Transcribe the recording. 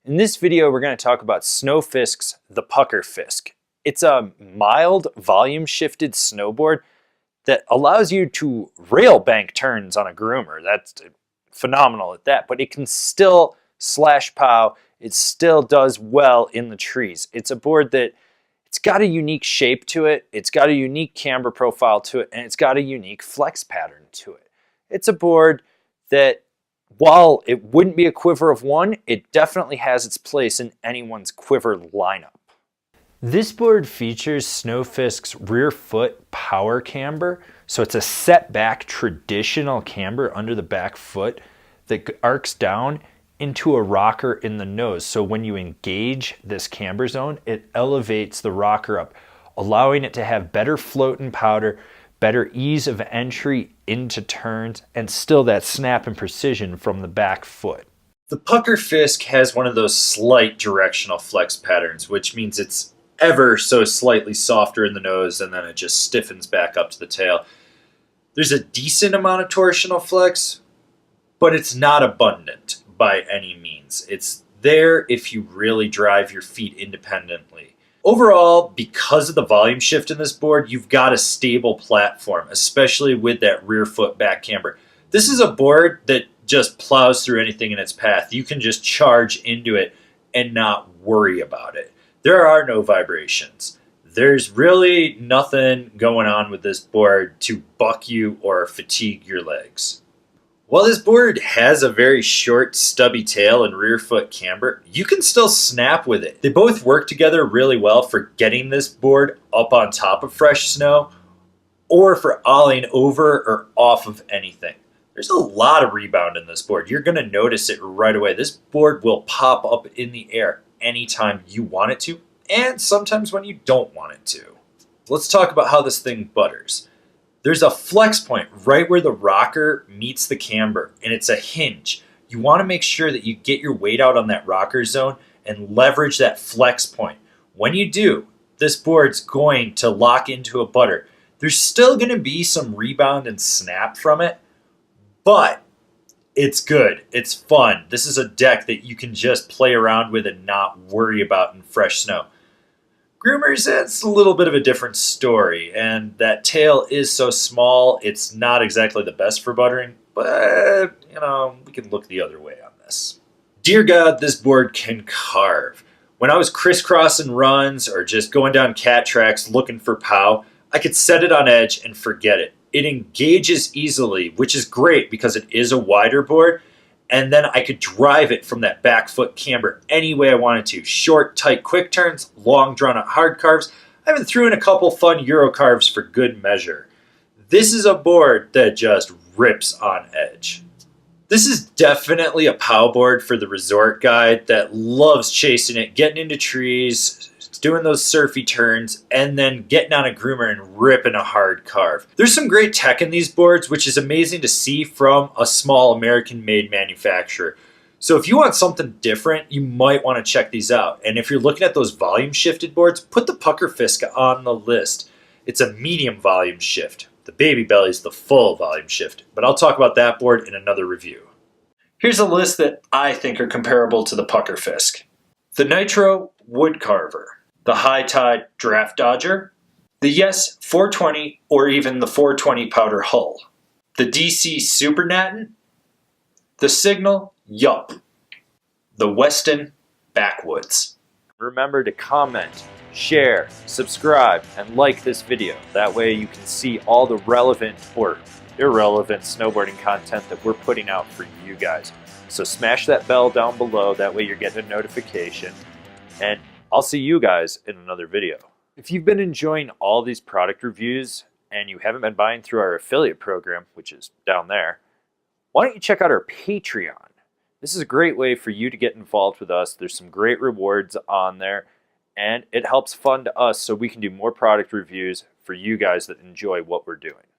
In this video, we're going to talk about Snofisk's the Puckerfisk. It's a mild, volume-shifted snowboard that allows you to rail bank turns on a groomer. That's phenomenal at that, but it can still slash pow. It still does well in the trees. It's a board that it's got a unique shape to it, it's got a unique camber profile to it, and it's got a unique flex pattern to it. It's a board that, while it wouldn't be a quiver of one, it definitely has its place in anyone's quiver lineup. This board features Snofisk's rear foot power camber. So it's a set back traditional camber under the back foot that arcs down into a rocker in the nose. So when you engage this camber zone, it elevates the rocker up, allowing it to have better float and powder, better ease of entry into turns, and still that snap and precision from the back foot. The Puckerfisk has one of those slight directional flex patterns, which means it's ever so slightly softer in the nose and then it just stiffens back up to the tail. There's a decent amount of torsional flex, but it's not abundant by any means. It's there if you really drive your feet independently. Overall, because of the volume shift in this board, you've got a stable platform, especially with that rear foot back camber. This is a board that just plows through anything in its path. You can just charge into it and not worry about it. There are no vibrations. There's really nothing going on with this board to buck you or fatigue your legs. While this board has a very short, stubby tail and rear foot camber, you can still snap with it. They both work together really well for getting this board up on top of fresh snow or for olling over or off of anything. There's a lot of rebound in this board. You're going to notice it right away. This board will pop up in the air anytime you want it to, and sometimes when you don't want it to. Let's talk about how this thing butters. There's a flex point right where the rocker meets the camber, and it's a hinge. You want to make sure that you get your weight out on that rocker zone and leverage that flex point. When you do, this board's going to lock into a butter. There's still going to be some rebound and snap from it, but it's good. It's fun. This is a deck that you can just play around with and not worry about in fresh snow. Groomers, it's a little bit of a different story, and that tail is so small, it's not exactly the best for buttering, but, we can look the other way on this. Dear God, this board can carve. When I was crisscrossing runs or just going down cat tracks looking for pow, I could set it on edge and forget it. It engages easily, which is great because it is a wider board, and then I could drive it from that back foot camber any way I wanted to. Short, tight, quick turns, long, drawn-out hard carves. I even threw in a couple fun Euro carves for good measure. This is a board that just rips on edge. This is definitely a pow board for the resort guy that loves chasing it, getting into trees, doing those surfy turns, and then getting on a groomer and ripping a hard carve. There's some great tech in these boards, which is amazing to see from a small American-made manufacturer. So if you want something different, you might want to check these out. And if you're looking at those volume-shifted boards, put the Puckerfisk on the list. It's a medium volume shift. The Baby Belly is the full volume shift, but I'll talk about that board in another review. Here's a list that I think are comparable to the Puckerfisk. The Nitro Wood Carver, the High Tide Draft Dodger, the Yes 420 or even the 420 Powder Hull, the DC Super Natin, the Signal Yup, the Weston Backwoods. Remember to comment, share, subscribe, and like this video. That way you can see all the relevant or irrelevant snowboarding content that we're putting out for you guys. So smash that bell down below, that way you're getting a notification, and I'll see you guys in another video. If you've been enjoying all these product reviews and you haven't been buying through our affiliate program, which is down there, why don't you check out our Patreon? This is a great way for you to get involved with us. There's some great rewards on there, and it helps fund us so we can do more product reviews for you guys that enjoy what we're doing.